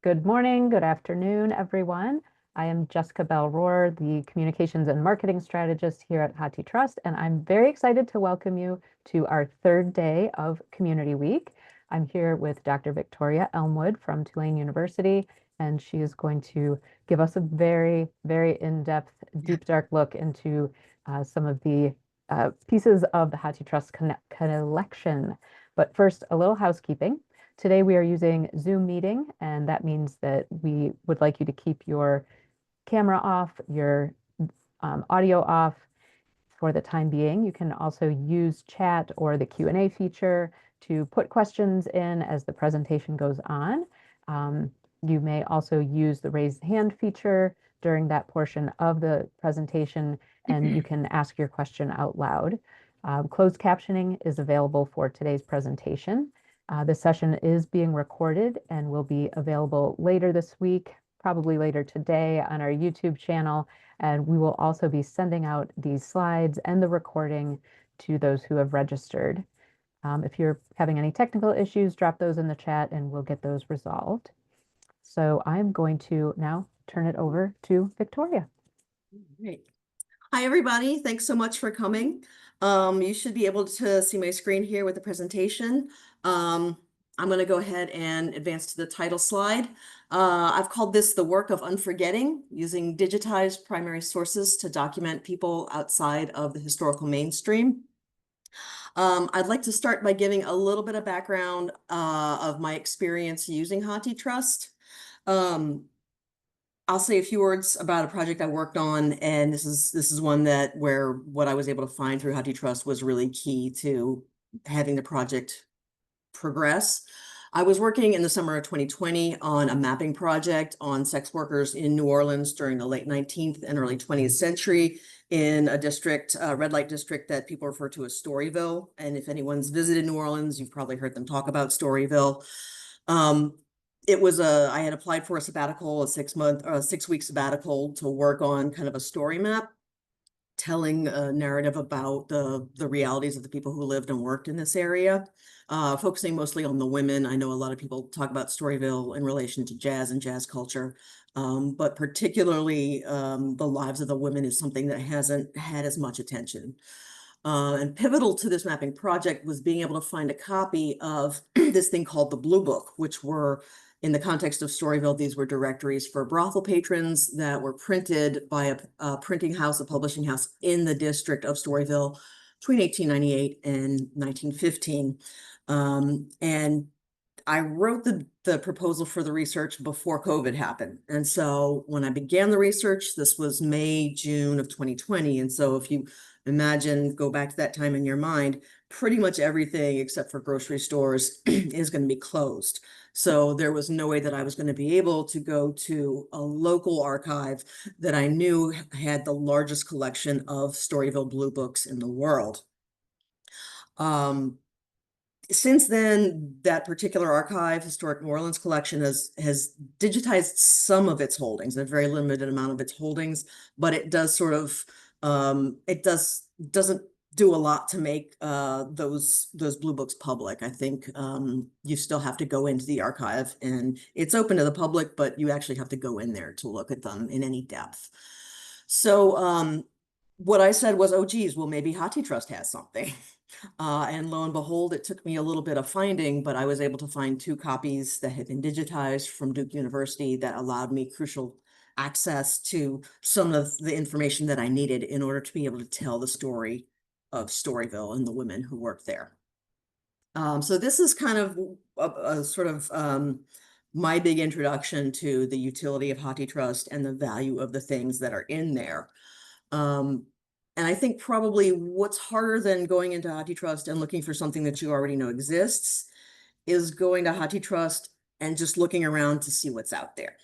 Good morning, good afternoon, everyone. I am Jessica Bell-Rohr, the Communications and Marketing Strategist here at HathiTrust, and I'm very excited to welcome you to our third day of Community Week. I'm here with Dr. Victoria Elmwood from Tulane University, and she is going to give us a very, very in-depth, deep, dark look into some of the pieces of the HathiTrust collection. But first, a little housekeeping. Today we are using Zoom meeting, and that means that we would like you to keep your camera off, your audio off for the time being. You can also use chat or the Q&A feature to put questions in as the presentation goes on. You may also use the raise hand feature during that portion of the presentation, and you can ask your question out loud. Closed captioning is available for today's presentation. This session is being recorded and will be available later this week, probably later today on our YouTube channel. And we will also be sending out these slides and the recording to those who have registered. If you're having any technical issues, drop those in the chat and we'll get those resolved. So I'm going to now turn it over to Victoria. Great. Hi, everybody. Thanks so much for coming. You should be able to see my screen here with the presentation. I'm going to go ahead and advance to the title slide. I've called this the work of unforgetting, using digitized primary sources to document people outside of the historical mainstream. I'd like to start by giving a little bit of background of my experience using HathiTrust. I'll say a few words about a project I worked on, and this is one where what I was able to find through HathiTrust was really key to having the project progress. I was working in the summer of 2020 on a mapping project on sex workers in New Orleans during the late 19th and early 20th century in a district, red light district that people refer to as Storyville. And if anyone's visited New Orleans, you've probably heard them talk about Storyville. I had applied for a sabbatical, a 6-week sabbatical to work on kind of a story map, telling a narrative about the realities of the people who lived and worked in this area, focusing mostly on the women. I know a lot of people talk about Storyville in relation to jazz and jazz culture, but particularly the lives of the women is something that hasn't had as much attention. And pivotal to this mapping project was being able to find a copy of this thing called the Blue Book, which were, in the context of Storyville, these were directories for brothel patrons that were printed by a printing house, a publishing house in the district of Storyville between 1898 and 1915. And I wrote the proposal for the research before COVID happened. And so when I began the research, this was May, June of 2020. And so if you imagine, go back to that time in your mind, pretty much everything except for grocery stores is going to be closed. So there was no way that I was going to be able to go to a local archive that I knew had the largest collection of Storyville Blue Books in the world. Since then, that particular archive, Historic New Orleans Collection, has digitized some of its holdings, a very limited amount of its holdings, but it does sort of doesn't do a lot to make those Blue Books public. I think you still have to go into the archive, and it's open to the public, but you actually have to go in there to look at them in any depth. So what I said was, oh, geez, well, maybe HathiTrust has something. And lo and behold, it took me a little bit of finding, but I was able to find 2 copies that had been digitized from Duke University that allowed me crucial access to some of the information that I needed in order to be able to tell the story of Storyville and the women who worked there. So this is kind of a sort of my big introduction to the utility of HathiTrust and the value of the things that are in there. And I think probably what's harder than going into HathiTrust and looking for something that you already know exists is going to HathiTrust and just looking around to see what's out there.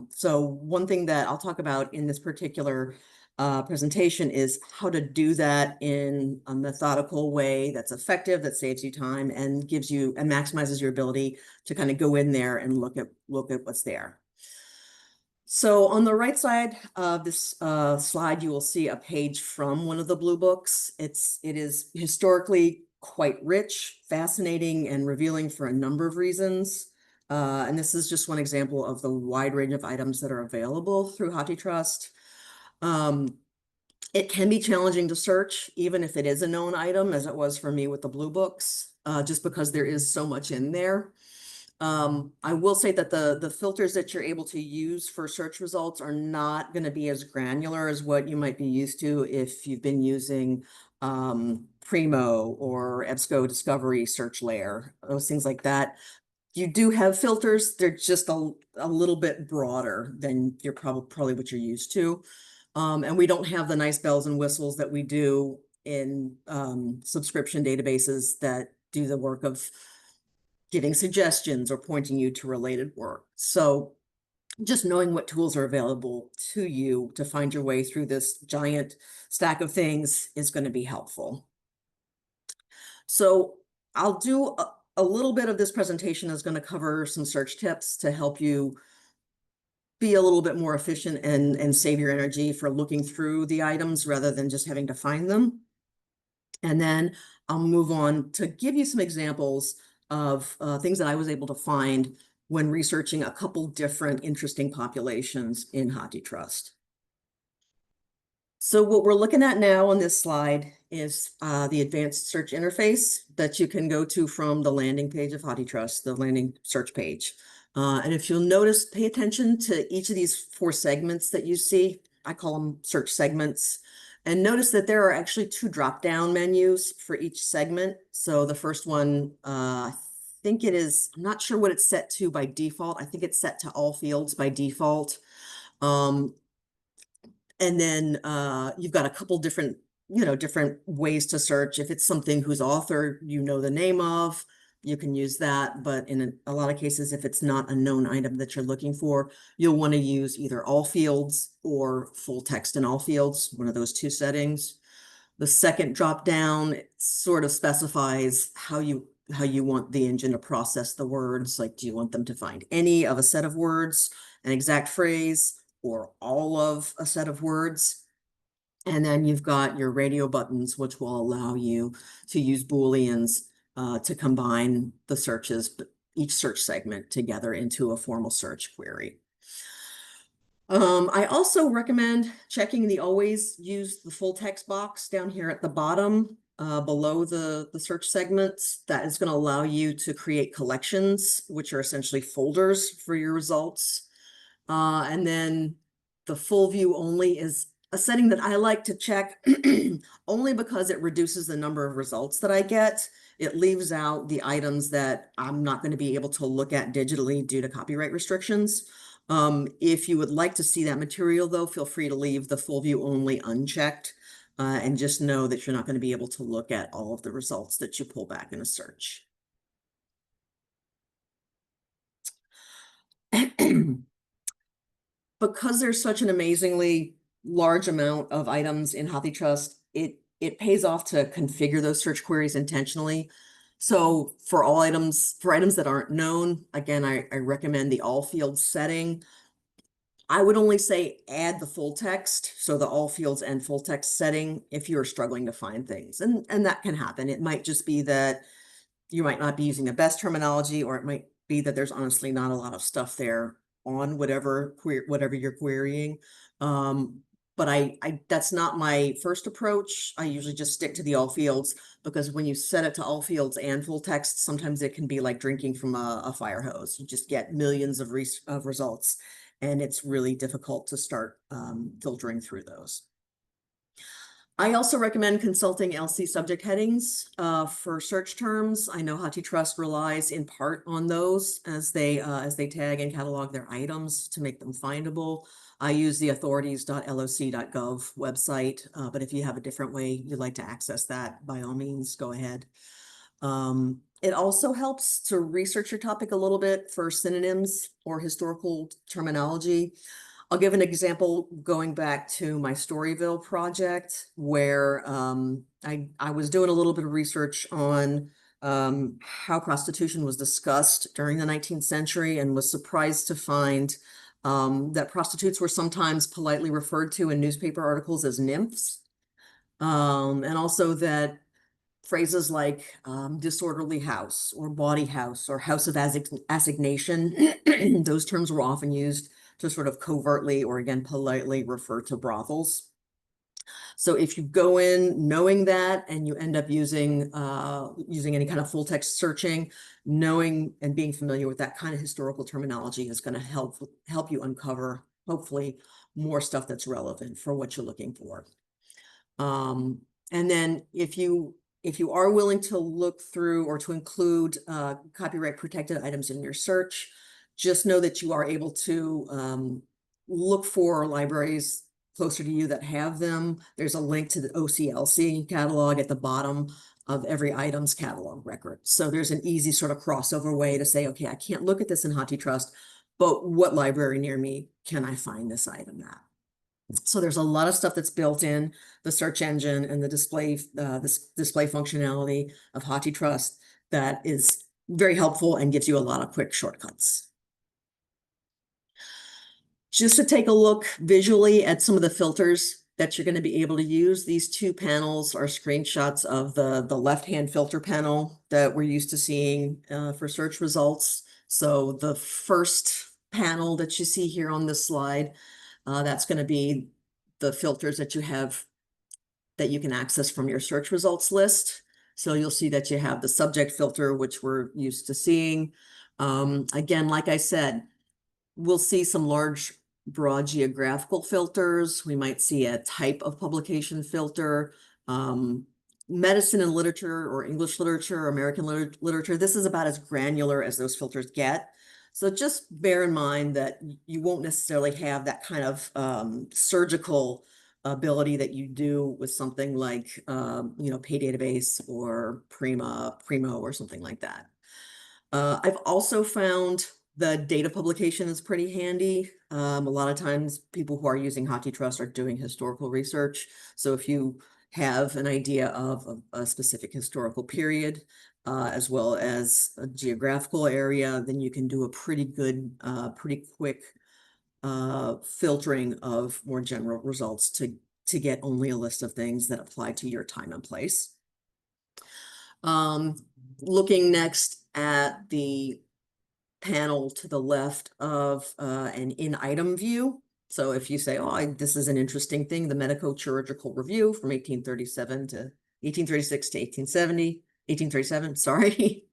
So one thing that I'll talk about in this particular presentation is how to do that in a methodical way that's effective, that saves you time and gives you and maximizes your ability to kind of go in there and look at what's there. So on the right side of this slide, you will see a page from one of the Blue Books. It is historically quite rich, fascinating, and revealing for a number of reasons. And this is just one example of the wide range of items that are available through HathiTrust. It can be challenging to search, even if it is a known item, as it was for me with the blue books, just because there is so much in there. I will say that the filters that you're able to use for search results are not going to be as granular as what you might be used to if you've been using Primo or EBSCO Discovery Search Layer, those things like that. You do have filters, they're just a little bit broader than you're probably what you're used to. And we don't have the nice bells and whistles that we do in subscription databases that do the work of giving suggestions or pointing you to related work. So just knowing what tools are available to you to find your way through this giant stack of things is going to be helpful. So I'll do a little bit of this presentation is going to cover some search tips to help you be a little bit more efficient and save your energy for looking through the items rather than just having to find them. And then I'll move on to give you some examples of things that I was able to find when researching a couple different interesting populations in HathiTrust. So what we're looking at now on this slide is the advanced search interface that you can go to from the landing page of HathiTrust, the landing search page. And if you'll notice, pay attention to each of these 4 segments that you see. I call them search segments. And notice that there are actually 2 drop-down menus for each segment. So the first one, I think it is, I'm not sure what it's set to by default. I think it's set to all fields by default. And then you've got a couple different, different ways to search. If it's something whose author you know the name of, you can use that. But in a lot of cases, if it's not a known item that you're looking for, you'll want to use either all fields or full text in all fields, one of those 2 settings. The second drop down sort of specifies how you want the engine to process the words. Like, do you want them to find any of a set of words, an exact phrase, or all of a set of words? And then you've got your radio buttons, which will allow you to use Booleans to combine the searches, each search segment together into a formal search query. I also recommend checking the always use the full text box down here at the bottom below the search segments. That is going to allow you to create collections, which are essentially folders for your results. And then the full view only is a setting that I like to check only because it reduces the number of results that I get. It leaves out the items that I'm not going to be able to look at digitally due to copyright restrictions. If you would like to see that material, though, feel free to leave the full view only unchecked and just know that you're not going to be able to look at all of the results that you pull back in a search. Because there's such an amazingly large amount of items in HathiTrust, it pays off to configure those search queries intentionally. So for items that aren't known, again, I recommend the all fields setting. I would only say add the full text, so the all fields and full text setting if you're struggling to find things. And that can happen. It might just be that you might not be using the best terminology, or it might be that there's honestly not a lot of stuff there on whatever you're querying. But that's not my first approach. I usually just stick to the all fields, because when you set it to all fields and full text, sometimes it can be like drinking from a fire hose. You just get millions of results, and it's really difficult to start filtering through those. I also recommend consulting LC subject headings for search terms. I know HathiTrust relies in part on those as they tag and catalog their items to make them findable. I use the authorities.loc.gov website, but if you have a different way you'd like to access that, by all means, go ahead. It also helps to research your topic a little bit for synonyms or historical terminology. I'll give an example going back to my Storyville project, where I was doing a little bit of research on how prostitution was discussed during the 19th century, and was surprised to find that prostitutes were sometimes politely referred to in newspaper articles as nymphs, and also that phrases like disorderly house or bawdy house or house of assignation, those terms were often used to sort of covertly or again politely refer to brothels. So if you go in knowing that and you end up using any kind of full text searching, knowing and being familiar with that kind of historical terminology is going to help you uncover hopefully more stuff that's relevant for what you're looking for. And then if you are willing to look through or to include copyright protected items in your search, just know that you are able to look for libraries closer to you that have them. There's a link to the OCLC catalog at the bottom of every item's catalog record. So there's an easy sort of crossover way to say, okay, I can't look at this in HathiTrust, but what library near me can I find this item at? So there's a lot of stuff that's built in the search engine and the display, this display functionality of HathiTrust that is very helpful and gives you a lot of quick shortcuts. Just to take a look visually at some of the filters that you're going to be able to use. These two panels are screenshots of the left-hand filter panel that we're used to seeing for search results. So the first panel that you see here on this slide, that's going to be the filters that you have that you can access from your search results list. So you'll see that you have the subject filter, which we're used to seeing. Again, like I said, we'll see some large, broad geographical filters. We might see a type of publication filter. Medicine and literature or English literature or American literature, this is about as granular as those filters get. So just bear in mind that you won't necessarily have that kind of surgical ability that you do with something like, Pay Database or Primo or something like that. I've also found the data publication is pretty handy. A lot of times people who are using HathiTrust are doing historical research. So if you have an idea of a specific historical period, as well as a geographical area, then you can do a pretty good, pretty quick filtering of more general results to get only a list of things that apply to your time and place. Looking next at the panel to the left of an in-item view. So if you say, oh, this is an interesting thing, the Medico-Chirurgical Review from 1837 to 1836 to 1837, sorry.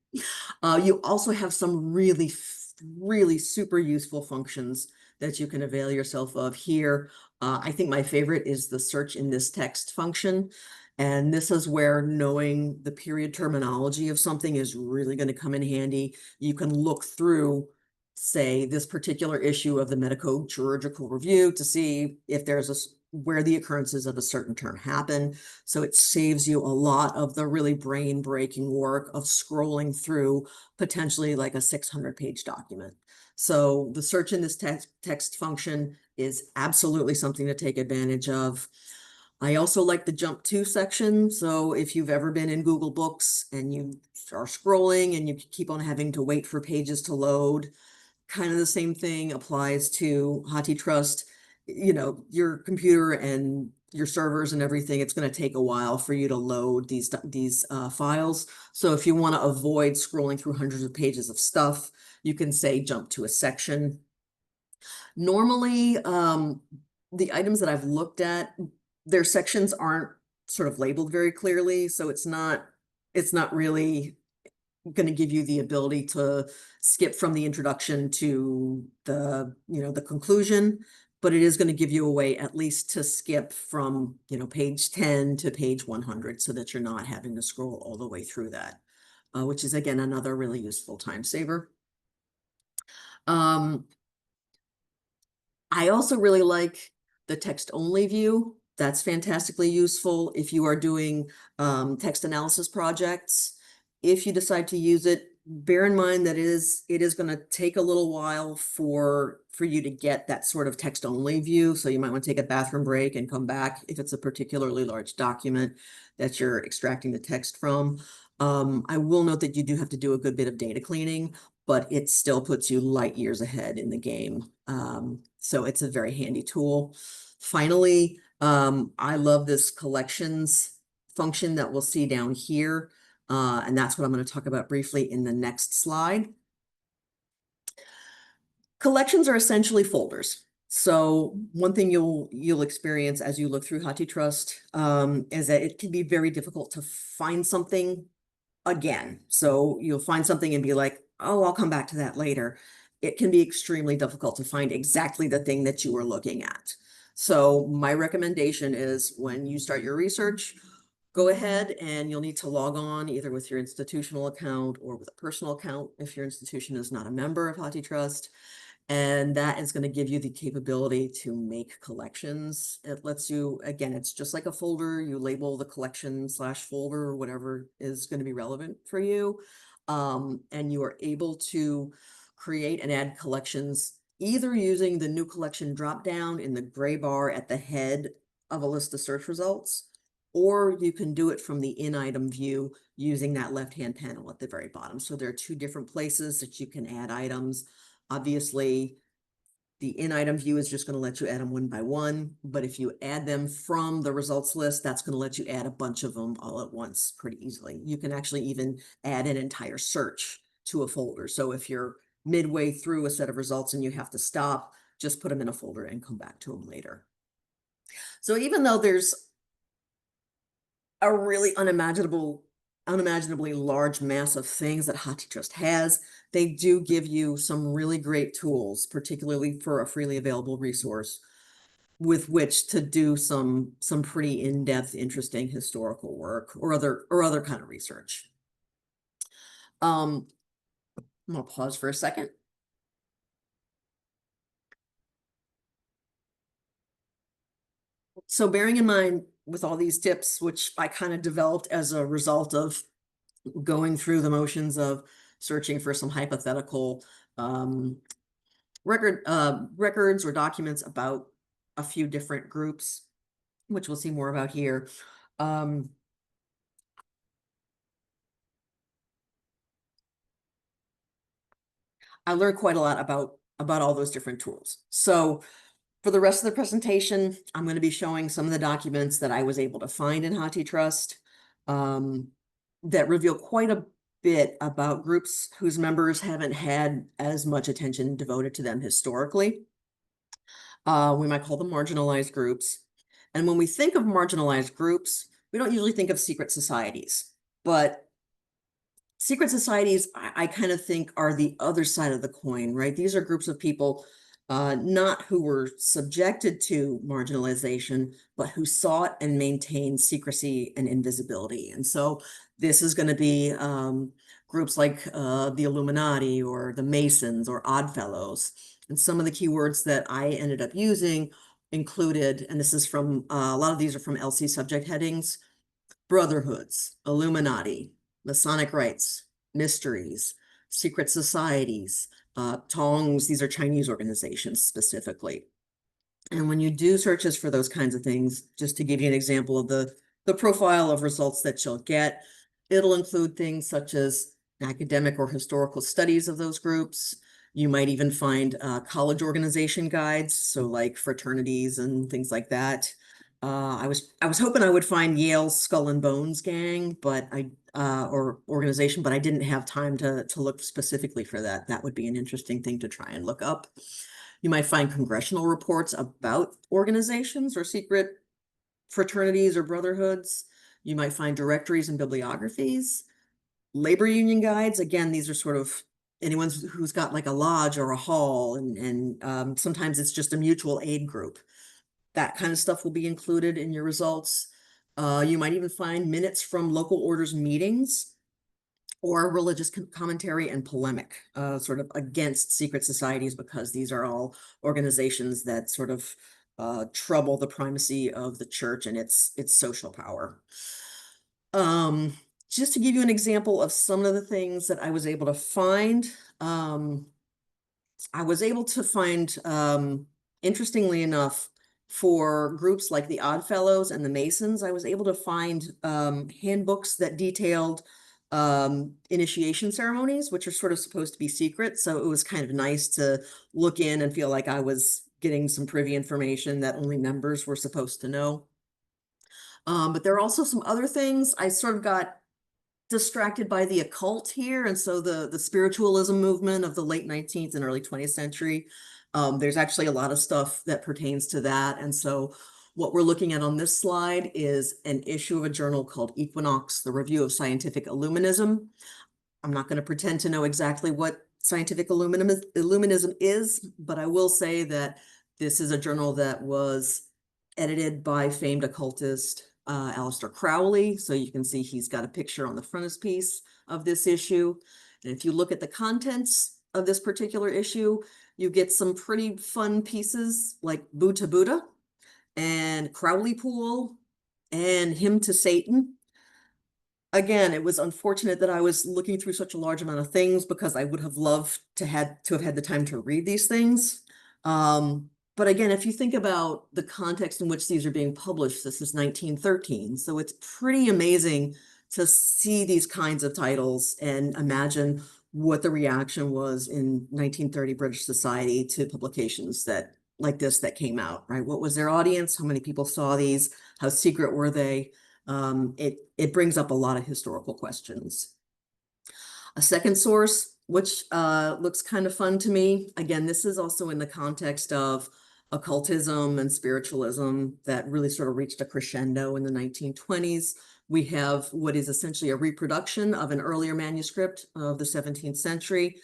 You also have some really super useful functions that you can avail yourself of here. I think my favorite is the search in this text function. And this is where knowing the period terminology of something is really going to come in handy. You can look through, say, this particular issue of the Medico-Chirurgical Review to see if there's where the occurrences of a certain term happen. So it saves you a lot of the really brain-breaking work of scrolling through potentially like a 600-page document. So the search in this text function is absolutely something to take advantage of. I also like the jump to section. So if you've ever been in Google Books and you are scrolling and you keep on having to wait for pages to load, kind of the same thing applies to HathiTrust. Your computer and your servers and everything, it's going to take a while for you to load these files. So if you want to avoid scrolling through hundreds of pages of stuff, you can say jump to a section. Normally, the items that I've looked at, their sections aren't sort of labeled very clearly, so it's not really going to give you the ability to skip from the introduction to the conclusion, but it is going to give you a way at least to skip from page 10 to page 100 so that you're not having to scroll all the way through that, which is again another really useful time saver. I also really like the text only view. That's fantastically useful if you are doing text analysis projects. If you decide to use it, bear in mind that it is going to take a little while for you to get that sort of text only view. So you might want to take a bathroom break and come back if it's a particularly large document that you're extracting the text from. I will note that you do have to do a good bit of data cleaning, but it still puts you light years ahead in the game. So it's a very handy tool. Finally, I love this collections function that we'll see down here. And that's what I'm going to talk about briefly in the next slide. Collections are essentially folders. So one thing you'll experience as you look through HathiTrust is that it can be very difficult to find something again. So you'll find something and be like, oh, I'll come back to that later. It can be extremely difficult to find exactly the thing that you were looking at. So my recommendation is when you start your research, go ahead and you'll need to log on either with your institutional account or with a personal account if your institution is not a member of HathiTrust. And that is going to give you the capability to make collections. It lets you, again, it's just like a folder. You label the collection / folder or whatever is going to be relevant for you. And you are able to create and add collections either using the new collection dropdown in the gray bar at the head of a list of search results, or you can do it from the in-item view using that left-hand panel at the very bottom. So there are two different places that you can add items. Obviously, the in-item view is just going to let you add them one by one, but if you add them from the results list, that's going to let you add a bunch of them all at once pretty easily. You can actually even add an entire search to a folder. So if you're midway through a set of results and you have to stop, just put them in a folder and come back to them later. So even though there's a really unimaginably large mass of things that HathiTrust has, they do give you some really great tools, particularly for a freely available resource with which to do some pretty in-depth, interesting historical work or other kind of research. I'm gonna pause for a second. So bearing in mind with all these tips, which I kind of developed as a result of going through the motions of searching for some hypothetical records or documents about a few different groups, which we'll see more about here. I learned quite a lot about all those different tools. So for the rest of the presentation, I'm going to be showing some of the documents that I was able to find in HathiTrust that reveal quite a bit about groups whose members haven't had as much attention devoted to them historically. We might call them marginalized groups. And when we think of marginalized groups, we don't usually think of secret societies, but secret societies, I kind of think are the other side of the coin, right? These are groups of people, not who were subjected to marginalization, but who sought and maintained secrecy and invisibility. And so this is going to be groups like the Illuminati or the Masons or Oddfellows. And some of the keywords that I ended up using included, and this is from, a lot of these are from LC subject headings, brotherhoods, Illuminati, Masonic rites, mysteries, secret societies, tongs, these are Chinese organizations specifically. And when you do searches for those kinds of things, just to give you an example of the profile of results that you'll get, it'll include things such as academic or historical studies of those groups. You might even find college organization guides, so like fraternities and things like that. I was hoping I would find Yale's Skull and Bones gang, but or organization, but I didn't have time to look specifically for that. That would be an interesting thing to try and look up. You might find congressional reports about organizations or secret fraternities or brotherhoods. You might find directories and bibliographies, labor union guides. Again, these are sort of anyone who's got like a lodge or a hall, and sometimes it's just a mutual aid group. That kind of stuff will be included in your results. You might even find minutes from local orders meetings or religious commentary and polemic sort of against secret societies, because these are all organizations that sort of trouble the primacy of the church and its social power. Just to give you an example of some of the things that I was able to find, I was able to find, interestingly enough, for groups like the Oddfellows and the Masons, I was able to find handbooks that detailed initiation ceremonies, which are sort of supposed to be secret. So it was kind of nice to look in and feel like I was getting some privy information that only members were supposed to know. But there are also some other things. I sort of got distracted by the occult here, and so the spiritualism movement of the late 19th and early 20th century. There's actually a lot of stuff that pertains to that, and so what we're looking at on this slide is an issue of a journal called Equinox, the Review of Scientific Illuminism. I'm not going to pretend to know exactly what scientific illuminism is, but I will say that this is a journal that was edited by famed occultist Aleister Crowley. So you can see he's got a picture on the frontispiece of this issue. And if you look at the contents of this particular issue, you get some pretty fun pieces like Buddha Buddha and Crowley Pool and Hymn to Satan. Again, it was unfortunate that I was looking through such a large amount of things because I would have loved to have had the time to read these things. But again, if you think about the context in which these are being published, this is 1913. So it's pretty amazing to see these kinds of titles and imagine what the reaction was in 1930 British society to publications that like this that came out, right? What was their audience? How many people saw these? How secret were they? It brings up a lot of historical questions. A second source, which looks kind of fun to me. Again, this is also in the context of occultism and spiritualism that really sort of reached a crescendo in the 1920s. We have what is essentially a reproduction of an earlier manuscript of the 17th century,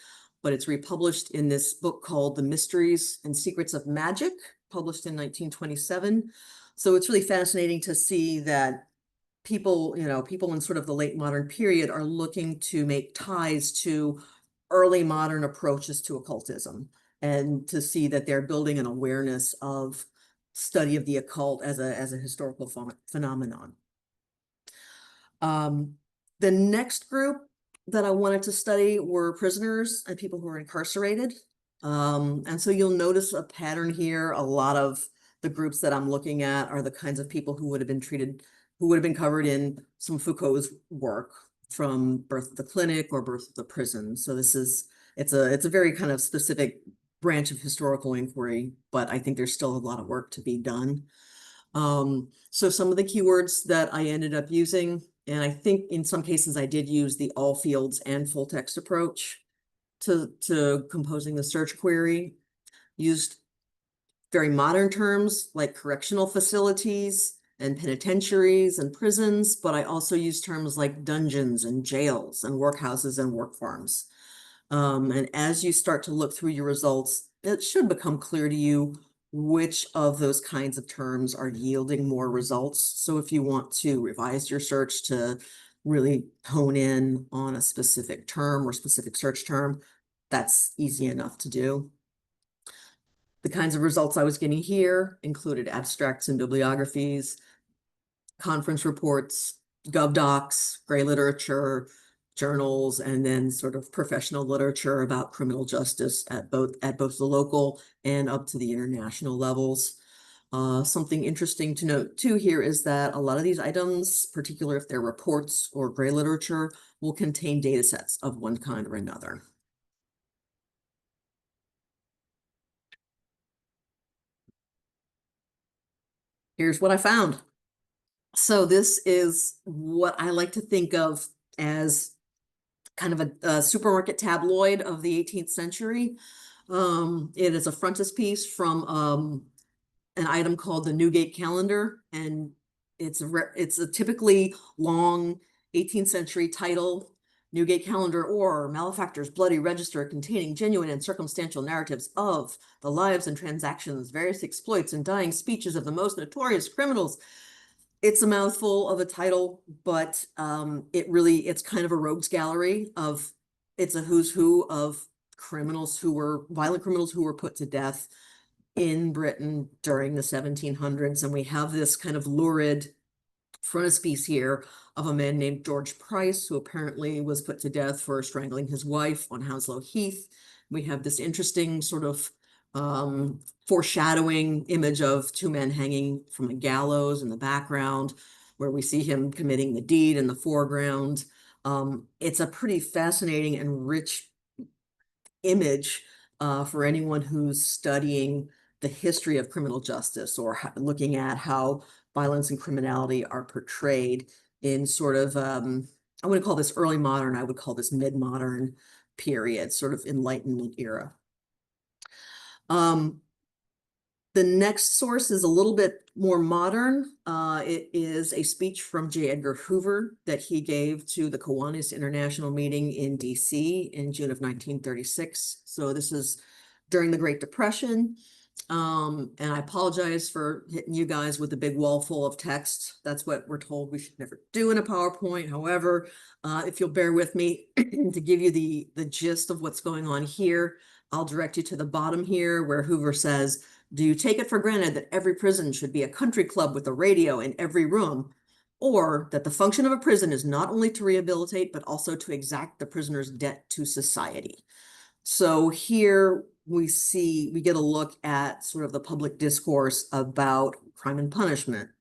but it's republished in this book called The Mysteries and Secrets of Magic, published in 1927. So it's really fascinating to see that people in sort of the late modern period are looking to make ties to early modern approaches to occultism and to see that they're building an awareness of study of the occult as a historical phenomenon. The next group that I wanted to study were prisoners and people who were incarcerated. And so you'll notice a pattern here. A lot of the groups that I'm looking at are the kinds of people who would have been covered in some Foucault's work, from Birth of the Clinic or Birth of the Prison. So it's a very kind of specific branch of historical inquiry, but I think there's still a lot of work to be done. So some of the keywords that I ended up using, and I think in some cases I did use the all fields and full text approach to composing the search query, used very modern terms like correctional facilities and penitentiaries and prisons, but I also use terms like dungeons and jails and workhouses and work farms. And as you start to look through your results, it should become clear to you which of those kinds of terms are yielding more results. So if you want to revise your search to really hone in on a specific term or specific search term, that's easy enough to do. The kinds of results I was getting here included abstracts and bibliographies, conference reports, GovDocs, gray literature, journals, and then sort of professional literature about criminal justice at both the local and up to the international levels. Something interesting to note too here is that a lot of these items, particularly if they're reports or gray literature, will contain data sets of one kind or another. Here's what I found. So this is what I like to think of as kind of a supermarket tabloid of the 18th century. It is a frontispiece from an item called the Newgate Calendar, and it's a typically long 18th century title. Newgate Calendar, or Malefactor's Bloody Register, containing genuine and circumstantial narratives of the lives and transactions, various exploits, and dying speeches of the most notorious criminals. It's a mouthful of a title, but it's kind of a rogues gallery it's a who's who of violent criminals who were put to death in Britain during the 1700s. And we have this kind of lurid frontispiece here of a man named George Price, who apparently was put to death for strangling his wife on Hounslow Heath. We have this interesting sort of foreshadowing image of two men hanging from a gallows in the background, where we see him committing the deed in the foreground. It's a pretty fascinating and rich image for anyone who's studying the history of criminal justice or looking at how violence and criminality are portrayed in sort of, I wouldn't call this early modern, I would call this mid-modern period, sort of Enlightenment era. The next source is a little bit more modern. It is a speech from J. Edgar Hoover that he gave to the Kiwanis International Meeting in DC in June of 1936. So this is during the Great Depression. And I apologize for hitting you guys with a big wall full of text. That's what we're told we should never do in a PowerPoint. However, if you'll bear with me to give you the gist of what's going on here, I'll direct you to the bottom here where Hoover says, "Do you take it for granted that every prison should be a country club with a radio in every room, or that the function of a prison is not only to rehabilitate, but also to exact the prisoner's debt to society?" So here we get a look at sort of the public discourse about crime and punishment.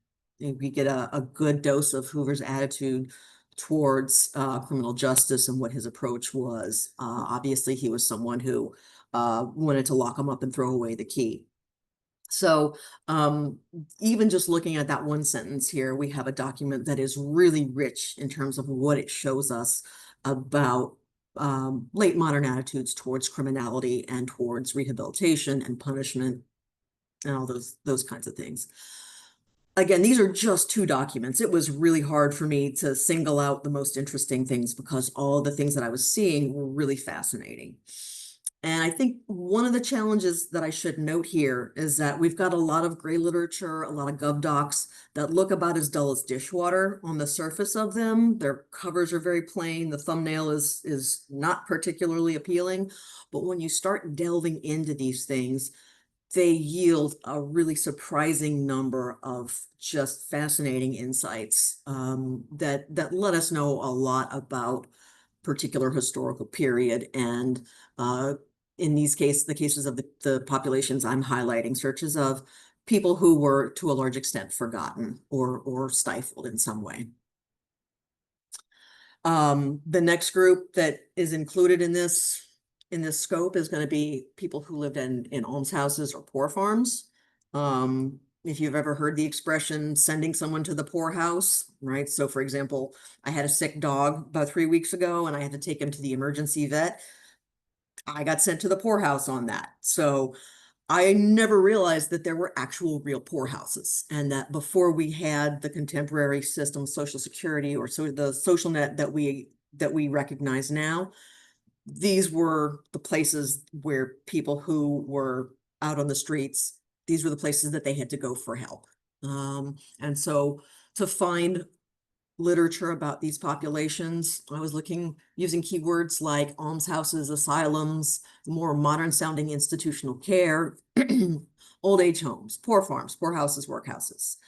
We get a good dose of Hoover's attitude towards criminal justice and what his approach was. Obviously, he was someone who wanted to lock them up and throw away the key. So even just looking at that one sentence here, we have a document that is really rich in terms of what it shows us about late modern attitudes towards criminality and towards rehabilitation and punishment and all those kinds of things. Again, these are just two documents. It was really hard for me to single out the most interesting things because all the things that I was seeing were really fascinating. And I think one of the challenges that I should note here is that we've got a lot of gray literature, a lot of gov docs that look about as dull as dishwater on the surface of them. Their covers are very plain. The thumbnail is not particularly appealing. But when you start delving into these things, they yield a really surprising number of just fascinating insights that let us know a lot about particular historical period. And in these cases, the cases of the populations I'm highlighting, searches of people who were to a large extent forgotten or stifled in some way. The next group that is included in this scope is going to be people who lived in almshouses or poor farms. If you've ever heard the expression sending someone to the poorhouse, right? So for example, I had a sick dog about 3 weeks ago and I had to take him to the emergency vet. I got sent to the poorhouse on that. So I never realized that there were actual real poorhouses and that before we had the contemporary system, Social Security, or so the social net that we recognize now, these were the places where people who were out on the streets, these were the places that they had to go for help. And so to find literature about these populations, I was using keywords like almshouses, asylums, more modern sounding institutional care, old age homes, poor farms, poorhouses, workhouses.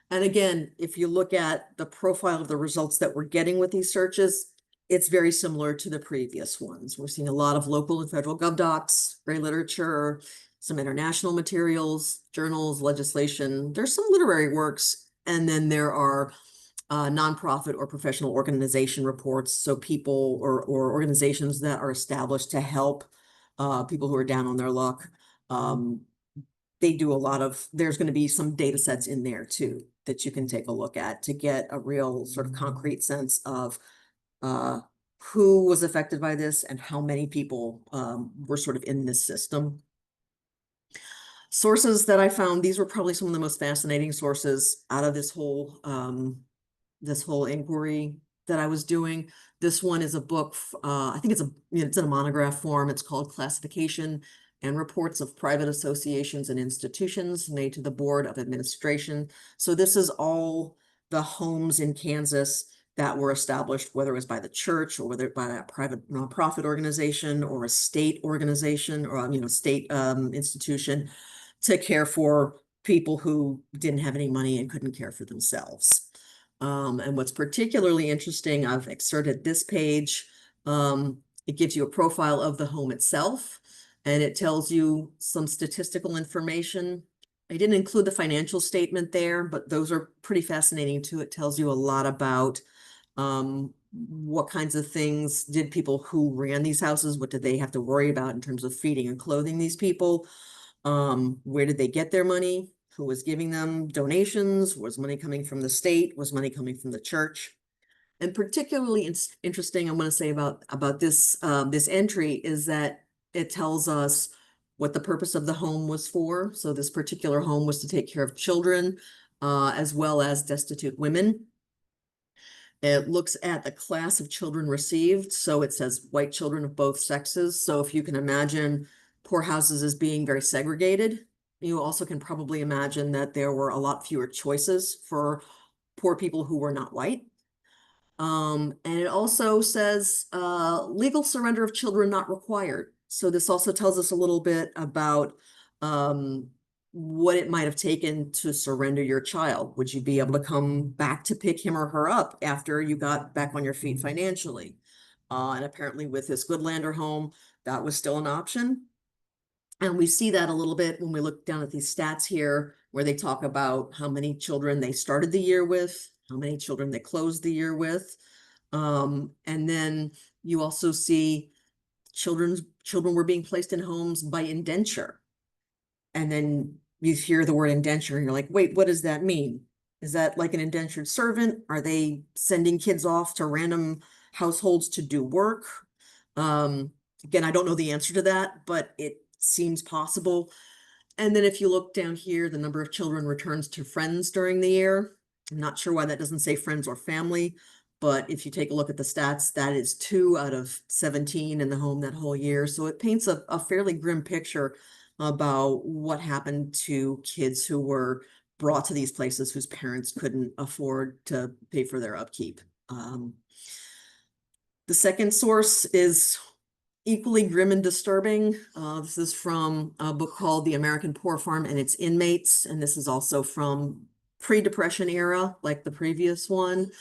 And again, if you look at the profile of the results that we're getting with these searches, it's very similar to the previous ones. We're seeing a lot of local and federal gov docs, gray literature, some international materials, journals, legislation. There's some literary works, and then there are nonprofit or professional organization reports. So people or organizations that are established to help people who are down on their luck. They do a lot of, there's going to be some data sets in there too that you can take a look at to get a real sort of concrete sense of who was affected by this and how many people were sort of in this system. Sources that I found, these were probably some of the most fascinating sources out of this whole inquiry that I was doing. This one is a book, I think it's in a monograph form. It's called Classification and Reports of Private Associations and Institutions made to the Board of Administration. So this is all the homes in Kansas that were established, whether it was by the church or whether by a private nonprofit organization or a state organization or state institution to care for people who didn't have any money and couldn't care for themselves. And what's particularly interesting, I've excerpted this page. It gives you a profile of the home itself, and it tells you some statistical information. I didn't include the financial statement there, but those are pretty fascinating too. It tells you a lot about what kinds of things did people who ran these houses, what did they have to worry about in terms of feeding and clothing these people? Where did they get their money? who was giving them donations, was money coming from the state, was money coming from the church. And particularly interesting, I want to say about this this entry is that it tells us what the purpose of the home was for. So this particular home was to take care of children, as well as destitute women. It looks at the class of children received. So it says white children of both sexes. So if you can imagine poorhouses as being very segregated, you also can probably imagine that there were a lot fewer choices for poor people who were not white. And it also says legal surrender of children not required. So this also tells us a little bit about what it might have taken to surrender your child. Would you be able to come back to pick him or her up after you got back on your feet financially? And apparently with this Goodlander home, that was still an option. And we see that a little bit when we look down at these stats here, where they talk about how many children they started the year with, how many children they closed the year with. And then you also see children were being placed in homes by indenture. And then you hear the word indenture and you're like, wait, what does that mean? Is that like an indentured servant? Are they sending kids off to random households to do work? Again, I don't know the answer to that, but it seems possible. And then if you look down here, the number of children returns to friends during the year. I'm not sure why that doesn't say friends or family, but if you take a look at the stats, that is 2 out of 17 in the home that whole year. So it paints a fairly grim picture about what happened to kids who were brought to these places whose parents couldn't afford to pay for their upkeep. The second source is equally grim and disturbing. This is from a book called The American Poor Farm and Its Inmates, and this is also from pre-Depression era, like the previous one.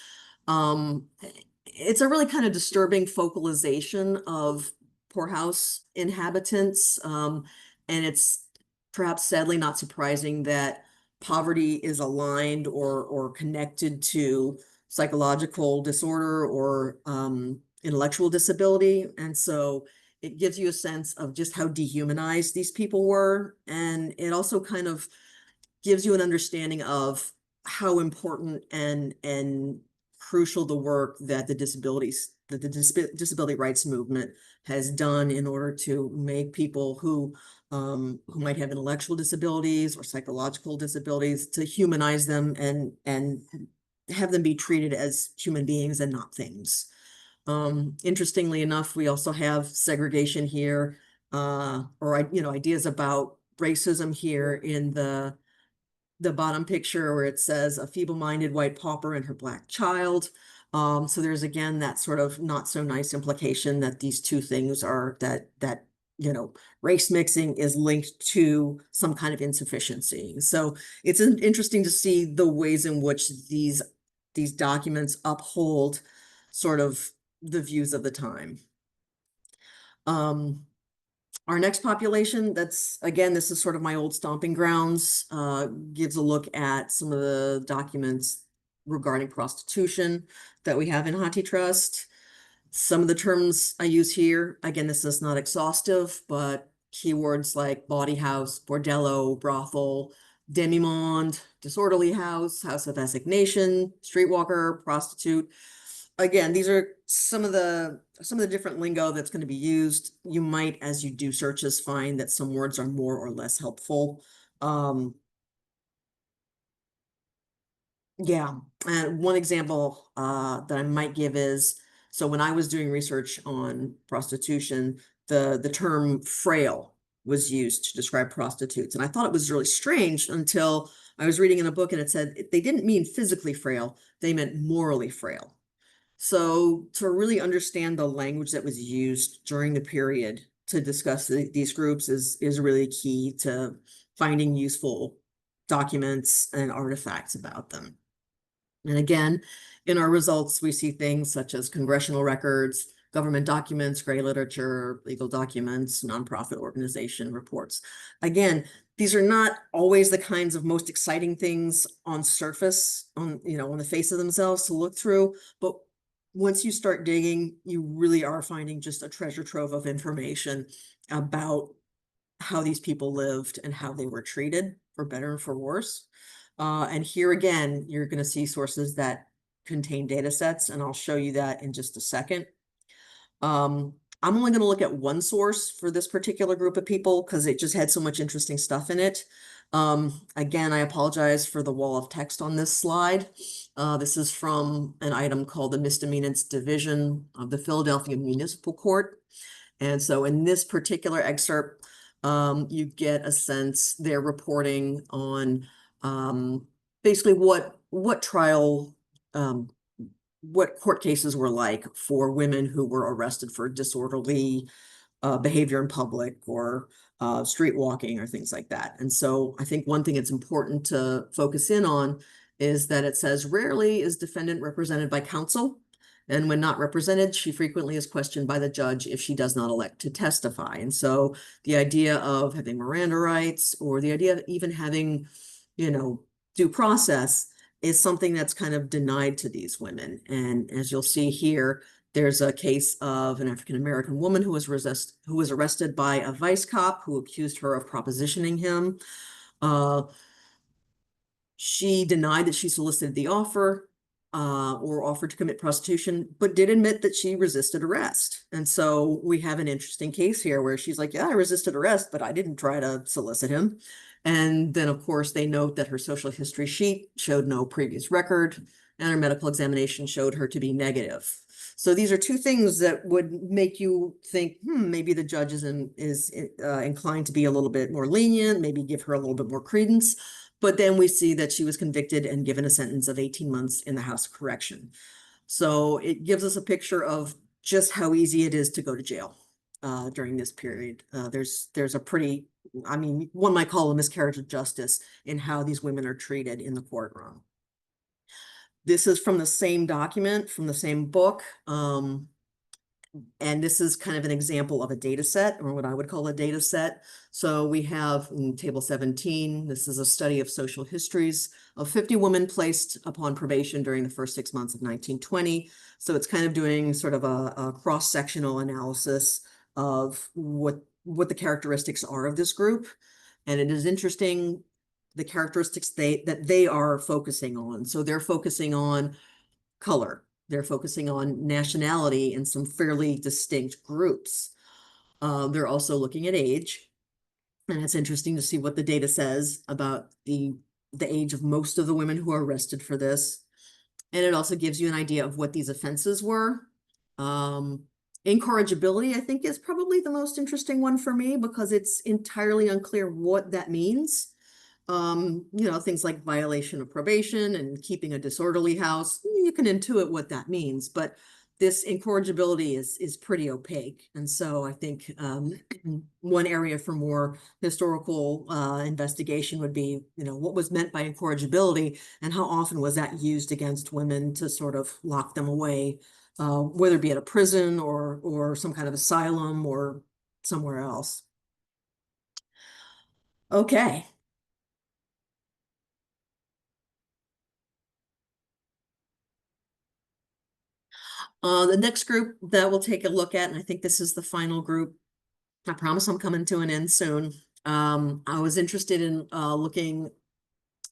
It's a really kind of disturbing focalization of poorhouse inhabitants, and it's perhaps sadly not surprising that poverty is aligned or connected to psychological disorder or intellectual disability. And so it gives you a sense of just how dehumanized these people were. And it also kind of gives you an understanding of how important and crucial the work that the disability rights movement has done in order to make people who might have intellectual disabilities or psychological disabilities, to humanize them and have them be treated as human beings and not things. Interestingly enough, we also have segregation here, or ideas about racism here in the bottom picture where it says a feeble-minded white pauper and her black child. So there's again that sort of not so nice implication that these two things are that race mixing is linked to some kind of insufficiency. So it's interesting to see the ways in which these documents uphold sort of the views of the time. Our next population, that's, again, this is sort of my old stomping grounds, gives a look at some of the documents regarding prostitution that we have in HathiTrust. Some of the terms I use here, again, this is not exhaustive, but keywords like bawdy house, bordello, brothel, demimonde, disorderly house, house of assignation, streetwalker, prostitute. Again, these are some of the different lingo that's going to be used. You might, as you do searches, find that some words are more or less helpful. Yeah, and one example that I might give is, so when I was doing research on prostitution, the term frail was used to describe prostitutes. And I thought it was really strange until I was reading in a book and it said they didn't mean physically frail, they meant morally frail. So to really understand the language that was used during the period to discuss these groups is really key to finding useful documents and artifacts about them. And again, in our results, we see things such as congressional records, government documents, gray literature, legal documents, nonprofit organization reports. Again, these are not always the kinds of most exciting things on surface, on the face of themselves to look through, but once you start digging, you really are finding just a treasure trove of information about how these people lived and how they were treated. for better and for worse. And here again, you're going to see sources that contain data sets, and I'll show you that in just a second. I'm only going to look at one source for this particular group of people because it just had so much interesting stuff in it. Again, I apologize for the wall of text on this slide. This is from an item called the Misdemeanors Division of the Philadelphia Municipal Court. And so in this particular excerpt, you get a sense they're reporting on basically what trial what court cases were like for women who were arrested for disorderly behavior in public or street walking or things like that. And so I think one thing it's important to focus in on is that it says rarely is defendant represented by counsel. And when not represented, she frequently is questioned by the judge if she does not elect to testify. And so the idea of having Miranda rights or the idea of even having, due process is something that's kind of denied to these women. And as you'll see here, there's a case of an African-American woman who was arrested by a vice cop who accused her of propositioning him. She denied that she solicited the offer or offered to commit prostitution, but did admit that she resisted arrest. And so we have an interesting case here where she's like, yeah, I resisted arrest, but I didn't try to solicit him. And then, of course, they note that her social history sheet showed no previous record, and her medical examination showed her to be negative. So these are two things that would make you think, maybe the judge is inclined to be a little bit more lenient, maybe give her a little bit more credence. But then we see that she was convicted and given a sentence of 18 months in the House of Correction. So it gives us a picture of just how easy it is to go to jail during this period. There's a pretty, one might call a miscarriage of justice in how these women are treated in the courtroom. This is from the same document, from the same book. And this is kind of an example of a data set, or what I would call a data set. So we have in table 17, this is a study of social histories of 50 women placed upon probation during the first 6 months of 1920. So it's kind of doing sort of a cross-sectional analysis of what the characteristics are of this group. And it is interesting, the characteristics that they are focusing on. So they're focusing on color. They're focusing on nationality in some fairly distinct groups. They're also looking at age. And it's interesting to see what the data says about the age of most of the women who are arrested for this. And it also gives you an idea of what these offenses were. Incorrigibility, I think, is probably the most interesting one for me because it's entirely unclear what that means. Things like violation of probation and keeping a disorderly house, you can intuit what that means, but this incorrigibility is pretty opaque. And so I think one area for more historical investigation would be, what was meant by incorrigibility and how often was that used against women to sort of lock them away, whether it be at a prison or some kind of asylum or somewhere else. Okay. The next group that we'll take a look at, and I think this is the final group, I promise I'm coming to an end soon. I was interested in looking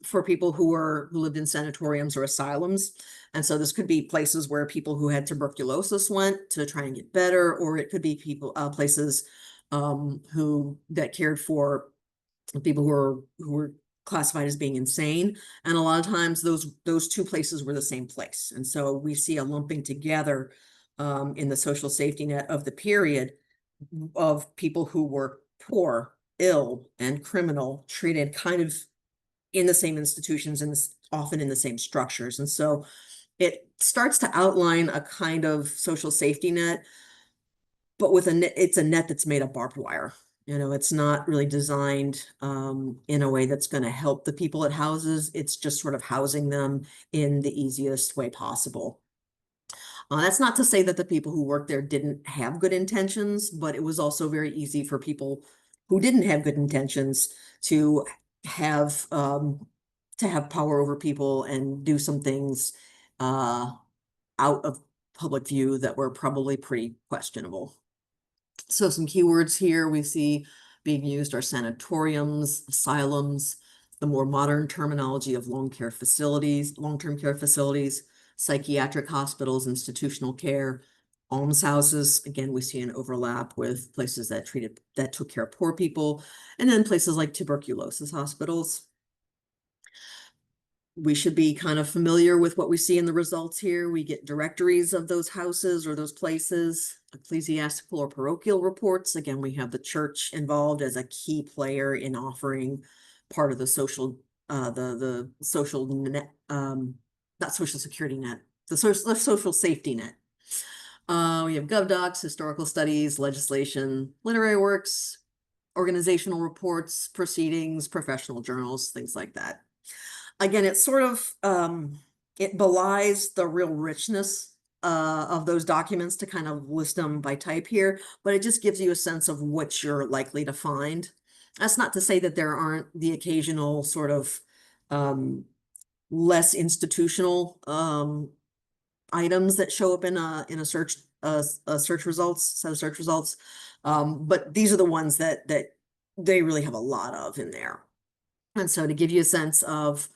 for people who lived in sanatoriums or asylums. And so this could be places where people who had tuberculosis went to try and get better, or it could be places that cared for people who were classified as being insane. And a lot of times those two places were the same place. And so we see a lumping together in the social safety net of the period of people who were poor, ill, and criminal, treated kind of in the same institutions and often in the same structures. And so it starts to outline a kind of social safety net, but it's a net that's made of barbed wire. It's not really designed in a way that's going to help the people it houses. It's just sort of housing them in the easiest way possible. That's not to say that the people who worked there didn't have good intentions, but it was also very easy for people who didn't have good intentions to have power over people and do some things out of public view that were probably pretty questionable. So some keywords here we see being used are sanatoriums, asylums, the more modern terminology of long-term care facilities, psychiatric hospitals, institutional care, almshouses. Again, we see an overlap with places that took care of poor people, and then places like tuberculosis hospitals. We should be kind of familiar with what we see in the results here. We get directories of those houses or those places, ecclesiastical or parochial reports. Again, we have the church involved as a key player in offering part of the social, the social net, not social security net, the social safety net. We have GovDocs, historical studies, legislation, literary works, organizational reports, proceedings, professional journals, things like that. Again, it's sort of, it belies the real richness of those documents to kind of list them by type here, but it just gives you a sense of what you're likely to find. That's not to say that there aren't the occasional sort of less institutional items that show up in a search search results, set of search results. But these are the ones that they really have a lot of in there. And so to give you a sense of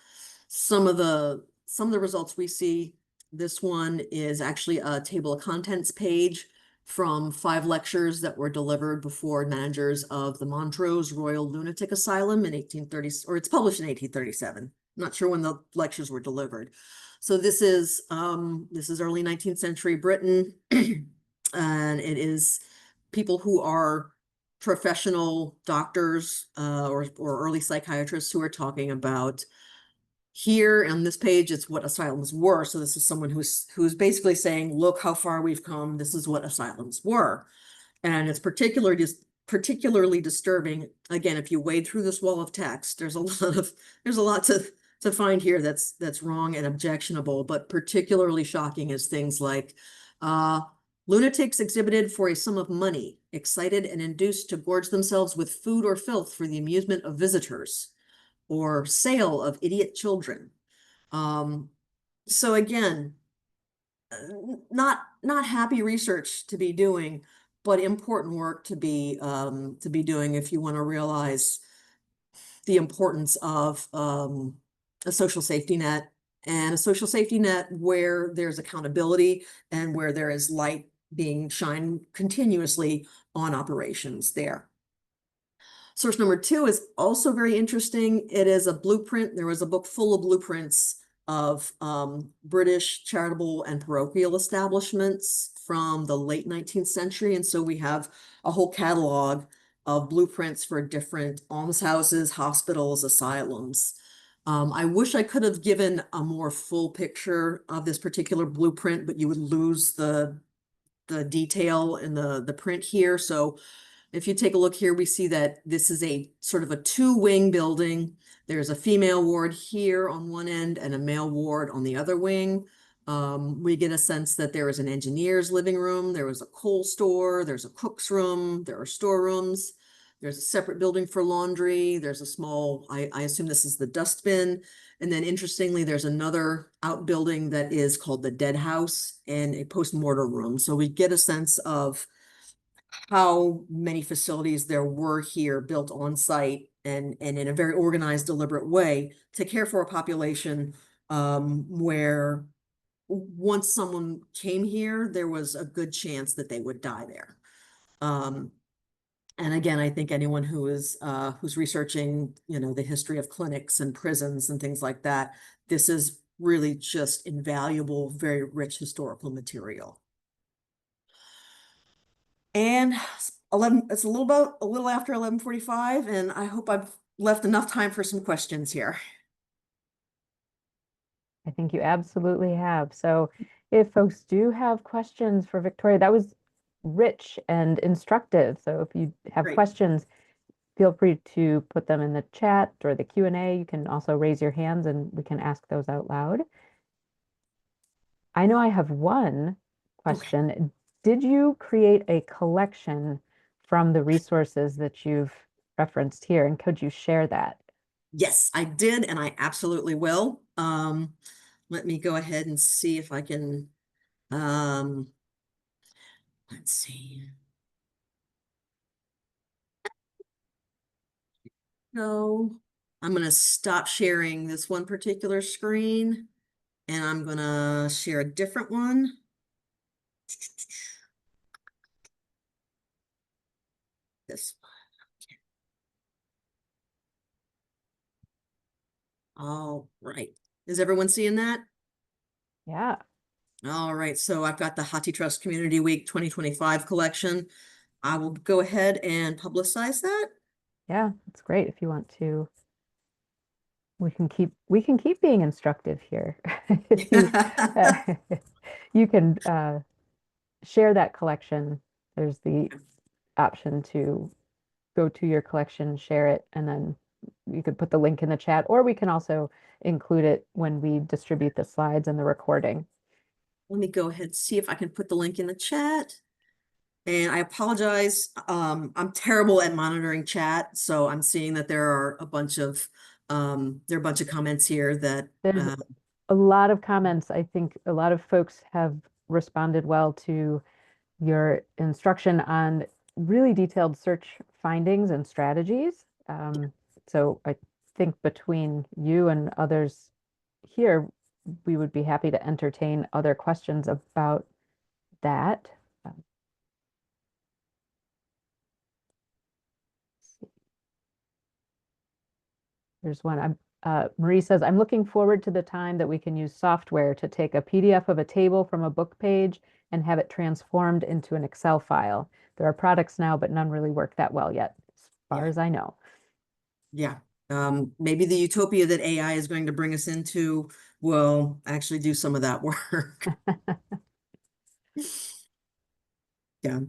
some of the results we see, this one is actually a table of contents page from 5 lectures that were delivered before managers of the Montrose Royal Lunatic Asylum in 1830, or it's published in 1837. I'm not sure when the lectures were delivered. So this is early 19th century Britain, and it is people who are professional doctors or early psychiatrists who are talking about. Here on this page, it's what asylums were. So this is someone who's basically saying, look how far we've come. This is what asylums were. And it's particularly disturbing. Again, if you wade through this wall of text, there's a lot to find here that's wrong and objectionable, but particularly shocking is things like lunatics exhibited for a sum of money, excited and induced to gorge themselves with food or filth for the amusement of visitors, or sale of idiot children. So again, not happy research to be doing, but important work to be doing if you want to realize the importance of a social safety net, and a social safety net where there's accountability and where there is light being shined continuously on operations there. Source number 2 is also very interesting. It is a blueprint. There was a book full of blueprints of British charitable and parochial establishments from the late 19th century. And so we have a whole catalog of blueprints for different almshouses, hospitals, asylums. I wish I could have given a more full picture of this particular blueprint, but you would lose the detail in the print here. So if you take a look here, we see that this is a sort of a 2-wing building. There's a female ward here on one end and a male ward on the other wing. We get a sense that there is an engineer's living room. There was a coal store. There's a cook's room. There are storerooms. There's a separate building for laundry. There's a small, I assume this is the dustbin. And then interestingly, there's another outbuilding that is called the dead house and a post-mortem room. So we get a sense of how many facilities there were here built on site and in a very organized, deliberate way to care for a population where once someone came here, there was a good chance that they would die there. And again, I think anyone who is who's researching, the history of clinics and prisons and things like that, this is really just invaluable, very rich historical material. And it's a little after 11:45, and I hope I've left enough time for some questions here. I think you absolutely have. So if folks do have questions for Victoria, that was rich and instructive. So if you have Great. questions, feel free to put them in the chat or the Q&A. You can also raise your hands and we can ask those out loud. I know I have one question. Okay. Did you create a collection from the resources that you've referenced here? And could you share that? Yes, I did, and I absolutely will. Let me go ahead and see if I can, let's see. No. I'm gonna stop sharing this one particular screen and I'm gonna share a different one. This. All right. Is everyone seeing that? Yeah, All right. So I've got the HathiTrust Community Week 2025 collection. I will go ahead and publicize that. yeah, it's great if you want to. We can keep being instructive here. If you you can share that collection. There's the option to go to your collection, share it, and then you could put the link in the chat, or we can also include it when we distribute the slides and the recording. Let me go ahead and see if I can put the link in the chat. And I apologize. I'm terrible at monitoring chat, so I'm seeing that there are a bunch of comments here that There's a lot of comments. I think a lot of folks have responded well to your instruction on really detailed search findings and strategies. So I think between you and others here, we would be happy to entertain other questions about that. There's one. Marie says, I'm looking forward to the time that we can use software to take a PDF of a table from a book page and have it transformed into an Excel file. There are products now, but none really work that well yet, as far yeah, as I know. yeah. Maybe the utopia that AI is going to bring us into will actually do some of that work. Yeah.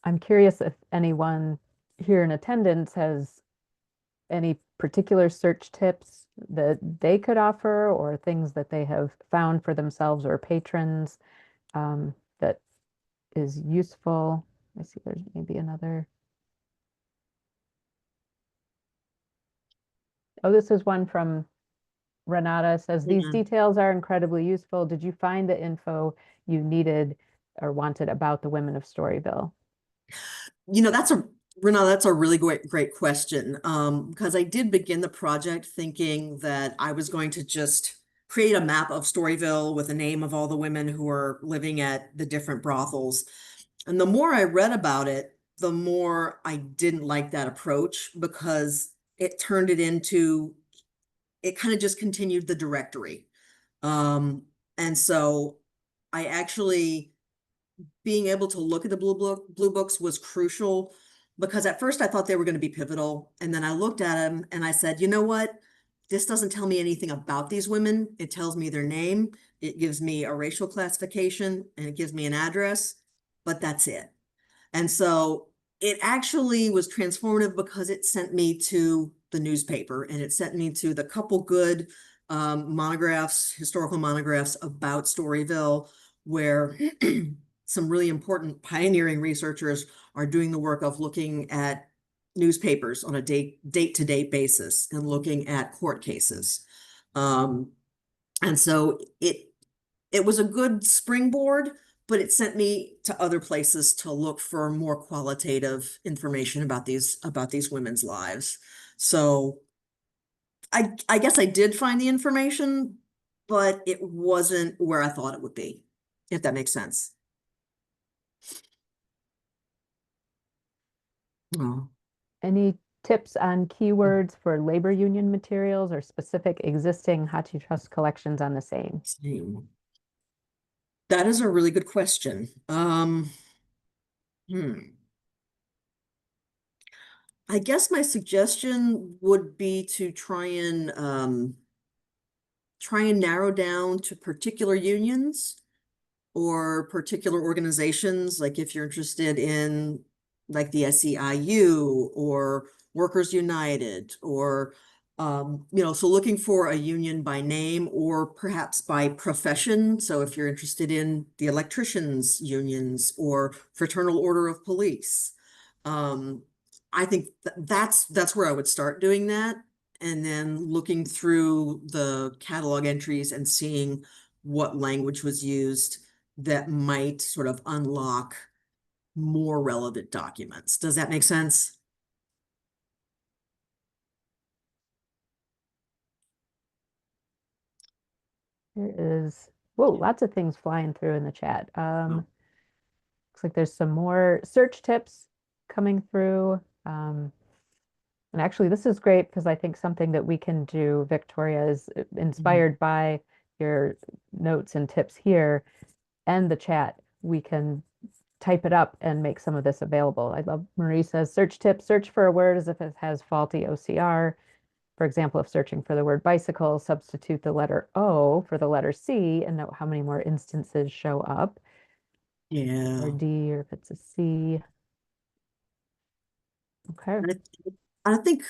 I'm curious if anyone here in attendance has any particular search tips that they could offer or things that they have found for themselves or patrons that is useful. I see there's maybe another. Oh, this is one from Renata. Says, these Yeah. details are incredibly useful. Did you find the info you needed or wanted about the women of Storyville? You know, Renata, that's a really great question. Because I did begin the project thinking that I was going to just create a map of Storyville with a name of all the women who are living at the different brothels. And the more I read about it, the more I didn't like that approach because it kind of just continued the directory. Um, and so I actually being able to look at the blue books was crucial because at first I thought they were going to be pivotal. And then I looked at them and I said, you know what? This doesn't tell me anything about these women. It tells me their name. It gives me a racial classification and it gives me an address, but that's it. And so it actually was transformative because it sent me to the newspaper and it sent me to the couple good monographs, historical monographs about Storyville, where some really important pioneering researchers are doing the work of looking at newspapers on a date-to-date basis and looking at court cases. And so it was a good springboard, but it sent me to other places to look for more qualitative information about these women's lives. So I guess I did find the information, but it wasn't where I thought it would be, if that makes sense. Oh, Any tips on keywords for labor union materials or specific existing HathiTrust collections on the same? same. That is a really good question. Hmm. I guess my suggestion would be to try and narrow down to particular unions or particular organizations, like if you're interested in like the SEIU or Workers United or so looking for a union by name or perhaps by profession. So if you're interested in the electricians unions or Fraternal Order of Police, um, I think that's where I would start doing that. And then looking through the catalog entries and seeing what language was used that might sort of unlock more relevant documents. Does that make sense? There is, whoa, lots of things flying through in the chat. Oh, Looks like there's some more search tips coming through. And actually, this is great because I think something that we can do, Victoria, is mhm. inspired by your notes and tips here and the chat. We can type it up and make some of this available. I love Marie says search tips, search for a word as if it has faulty OCR. For example, if searching for the word bicycle, substitute the letter O for the letter C and note how many more instances show up, or Yeah. D, or if it's a C. Okay. I, I think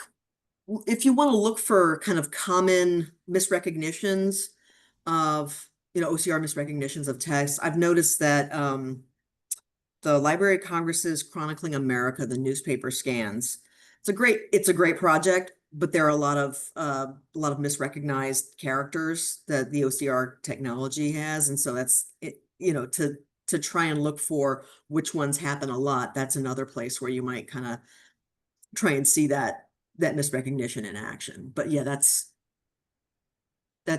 if you want to look for kind of common misrecognitions of, OCR misrecognitions of text, I've noticed that the Library of Congress's Chronicling America, the newspaper scans. It's a great project, but there are a lot of misrecognized characters that the OCR technology has, and so that's it. To try and look for which ones happen a lot. That's another place where you might kind of try and see that misrecognition in action. But yeah, that's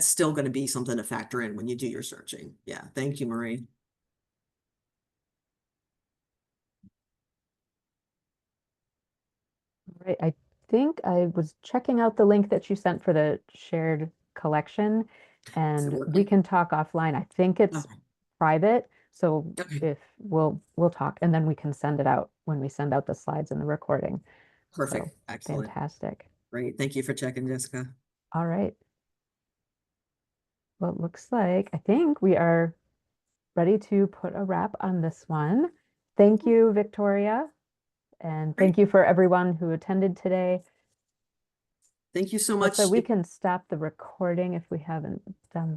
still going to be something to factor in when you do your searching. Yeah, thank you, Marie. Right. I think I was checking out the link that you sent for the shared collection, Is it and we working? can talk offline. I think it's Okay, private, so okay, if we'll talk, and then we can send it out when we send out the slides and the recording. So perfect, excellent. fantastic. Great. Thank you for checking, Jessica. All right. Well, it looks like I think we are ready to put a wrap on this one. Thank you, Victoria, and thank Great. you for everyone who attended today. Thank you so Melissa, much. we can stop the recording if we haven't done